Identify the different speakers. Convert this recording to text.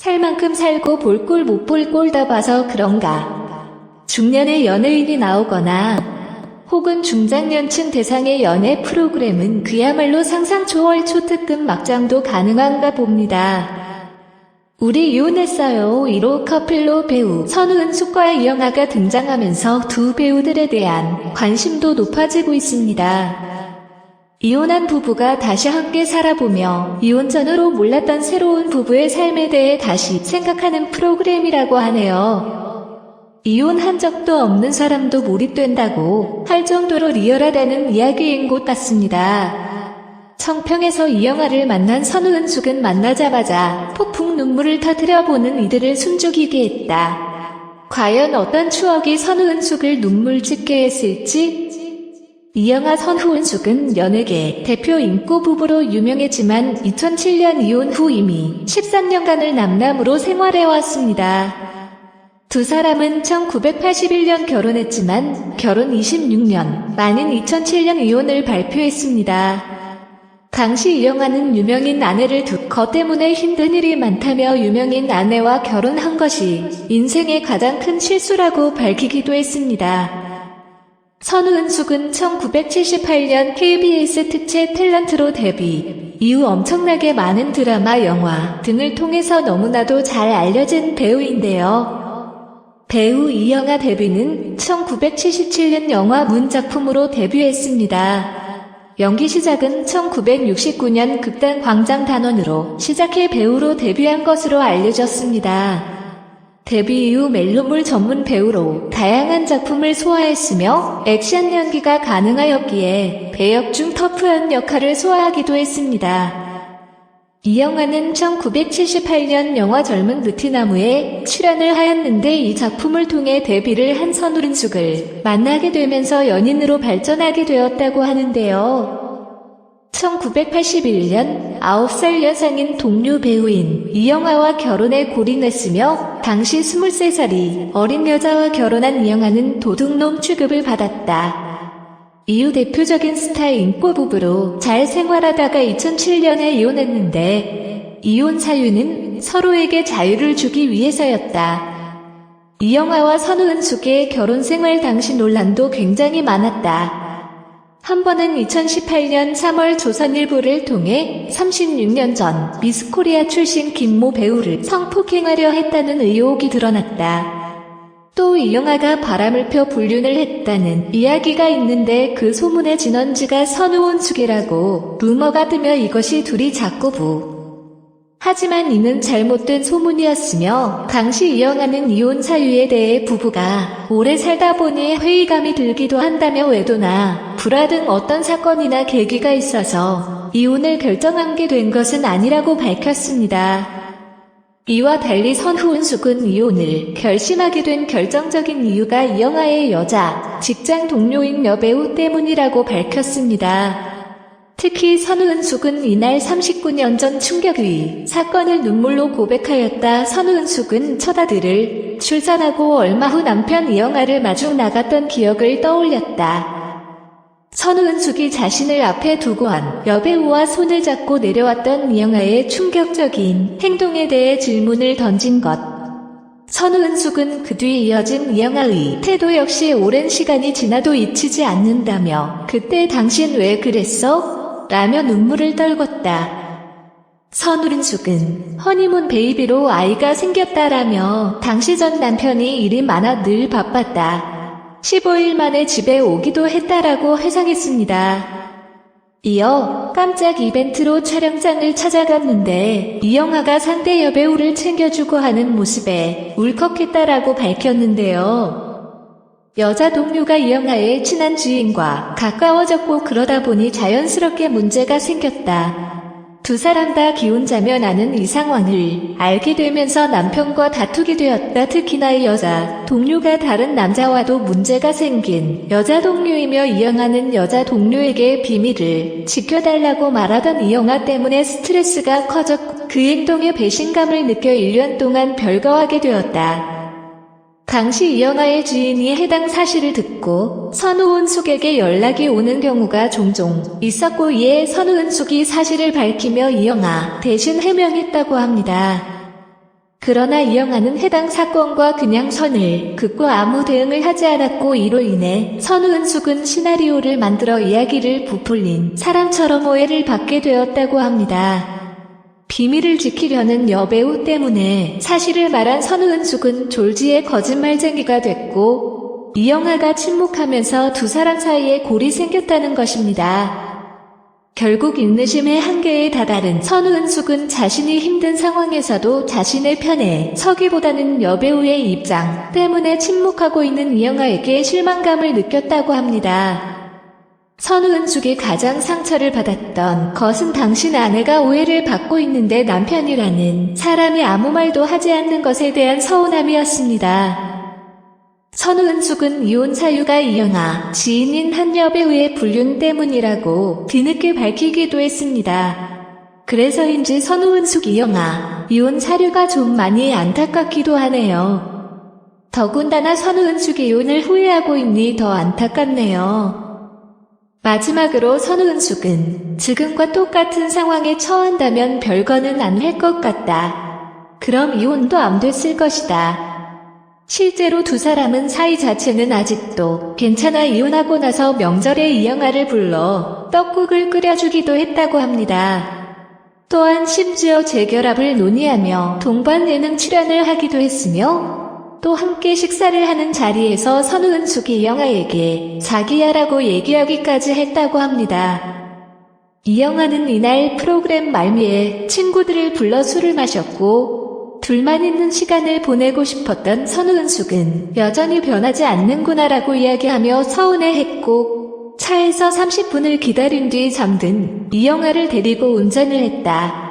Speaker 1: 살 만큼 살고 볼 꼴 못 볼 꼴 다 봐서 그런가. 중년의 연예인이 나오거나 혹은 중장년층 대상의 연애 프로그램은 그야말로 상상 초월 초특급 막장도 가능한가 봅니다. 우리 이혼했어요 1호 커플로 배우 선우은숙과 이영아가 등장하면서 두 배우들에 대한 관심도 높아지고 있습니다. 이혼한 부부가 다시 함께 살아보며 이혼 전으로 몰랐던 새로운 부부의 삶에 대해 다시 생각하는 프로그램이라고 하네요. 이혼한 적도 없는 사람도 몰입된다고 할 정도로 리얼하다는 이야기인 것 같습니다. 청평에서 이영아를 만난 선우은숙은 만나자마자 폭풍 눈물을 터뜨려보는 이들을 숨죽이게 했다. 과연 어떤 추억이 선우은숙을 눈물 짓게 했을지? 이영아 선우은숙은 연예계 대표 인고 부부로 유명했지만 2007년 이혼 후 이미 13년간을 남남으로 생활해왔습니다. 두 사람은 1981년 결혼했지만 결혼 26년 만인 2007년 이혼을 발표했습니다. 당시 이영아는 유명인 아내를 둔 것 때문에 힘든 일이 많다며 유명인 아내와 결혼한 것이 인생의 가장 큰 실수라고 밝히기도 했습니다. 선우은숙은 1978년 KBS 특채 탤런트로 데뷔, 이후 엄청나게 많은 드라마, 영화 등을 통해서 너무나도 잘 알려진 배우인데요. 배우 이영아 데뷔는 1977년 영화 문작품으로 데뷔했습니다. 연기 시작은 1969년 극단 광장단원으로 시작해 배우로 데뷔한 것으로 알려졌습니다. 데뷔 이후 멜로물 전문 배우로 다양한 작품을 소화했으며 액션 연기가 가능하였기에 배역 중 터프한 역할을 소화하기도 했습니다. 이영아는 1978년 영화 젊은 느티나무에 출연을 하였는데 이 작품을 통해 데뷔를 한 선우은숙을 만나게 되면서 연인으로 발전하게 되었다고 하는데요. 1981년 9살 여성인 동료 배우인 이영아와 결혼에 골인했으며 당시 23살이 어린 여자와 결혼한 이영아는 도둑놈 취급을 받았다. 이후 대표적인 스타 인고 부부로 잘 생활하다가 2007년에 이혼했는데 이혼 사유는 서로에게 자유를 주기 위해서였다. 이영아와 선우은숙의 결혼 생활 당시 논란도 굉장히 많았다. 한 번은 2018년 3월 조선일보를 통해 36년 전 미스코리아 출신 김모 배우를 성폭행하려 했다는 의혹이 드러났다. 또 이영아가 바람을 펴 불륜을 했다는 이야기가 있는데 그 소문의 진원지가 선우은숙이라고 루머가 뜨며 이것이 둘이 작고부. 하지만 이는 잘못된 소문이었으며 당시 이영아는 이혼 사유에 대해 부부가 오래 살다 보니 회의감이 들기도 한다며 외도나 불화 등 어떤 사건이나 계기가 있어서 이혼을 결정하게 된 것은 아니라고 밝혔습니다. 이와 달리 선우은숙은 이혼을 결심하게 된 결정적인 이유가 이영아의 여자, 직장 동료인 여배우 때문이라고 밝혔습니다. 특히 선우은숙은 이날 39년 전 충격의 사건을 눈물로 고백하였다. 선우은숙은 첫 아들을 출산하고 얼마 후 남편 이영아를 마중 나갔던 기억을 떠올렸다. 선우은숙이 자신을 앞에 두고 한 여배우와 손을 잡고 내려왔던 이영아의 충격적인 행동에 대해 질문을 던진 것. 선우은숙은 그 뒤 이어진 이영아의 태도 역시 오랜 시간이 지나도 잊히지 않는다며 그때 당신 왜 그랬어? 라며 눈물을 떨궜다. 선우은숙은 허니문 베이비로 아이가 생겼다라며 당시 전 남편이 일이 많아 늘 바빴다. 15일 만에 집에 오기도 했다라고 회상했습니다. 이어 깜짝 이벤트로 촬영장을 찾아갔는데 이영아가 상대 여배우를 챙겨주고 하는 모습에 울컥했다라고 밝혔는데요. 여자 동료가 이영아의 친한 지인과 가까워졌고 그러다 보니 자연스럽게 문제가 생겼다. 두 사람 다 기혼자며 나는 이 상황을 알게 되면서 남편과 다투게 되었다. 특히나 이 여자 동료가 다른 남자와도 문제가 생긴 여자 동료이며 이영아는 여자 동료에게 비밀을 지켜달라고 말하던 이영아 때문에 스트레스가 커졌고 그 행동에 배신감을 느껴 1년 동안 별거하게 되었다. 당시 이영아의 지인이 해당 사실을 듣고 선우은숙에게 연락이 오는 경우가 종종 있었고 이에 선우은숙이 사실을 밝히며 이영아 대신 해명했다고 합니다. 그러나 이영아는 해당 사건과 그냥 선을 긋고 아무 대응을 하지 않았고 이로 인해 선우은숙은 시나리오를 만들어 이야기를 부풀린 사람처럼 오해를 받게 되었다고 합니다. 비밀을 지키려는 여배우 때문에 사실을 말한 선우은숙은 졸지의 거짓말쟁이가 됐고 이영아가 침묵하면서 두 사람 사이에 골이 생겼다는 것입니다. 결국 인내심의 한계에 다다른 선우은숙은 자신이 힘든 상황에서도 자신의 편에 서기보다는 여배우의 입장 때문에 침묵하고 있는 이영아에게 실망감을 느꼈다고 합니다. 선우은숙이 가장 상처를 받았던 것은 당신 아내가 오해를 받고 있는데 남편이라는 사람이 아무 말도 하지 않는 것에 대한 서운함이었습니다. 선우은숙은 이혼 사유가 이영아, 지인인 한 여배우의 불륜 때문이라고 뒤늦게 밝히기도 했습니다. 그래서인지 선우은숙 이영아, 이혼 사유가 좀 많이 안타깝기도 하네요. 더군다나 선우은숙이 이혼을 후회하고 있니 더 안타깝네요. 마지막으로 선우은숙은 지금과 똑같은 상황에 처한다면 별거는 안 할 것 같다. 그럼 이혼도 안 됐을 것이다. 실제로 두 사람은 사이 자체는 아직도 괜찮아 이혼하고 나서 명절에 이영아를 불러 떡국을 끓여주기도 했다고 합니다. 또한 심지어 재결합을 논의하며 동반 예능 출연을 하기도 했으며 또 함께 식사를 하는 자리에서 선우은숙이 이영아에게 자기야라고 얘기하기까지 했다고 합니다. 이영아는 이날 프로그램 말미에 친구들을 불러 술을 마셨고 둘만 있는 시간을 보내고 싶었던 선우은숙은 여전히 변하지 않는구나라고 이야기하며 서운해했고 차에서 30분을 기다린 뒤 잠든 이영아를 데리고 운전을 했다.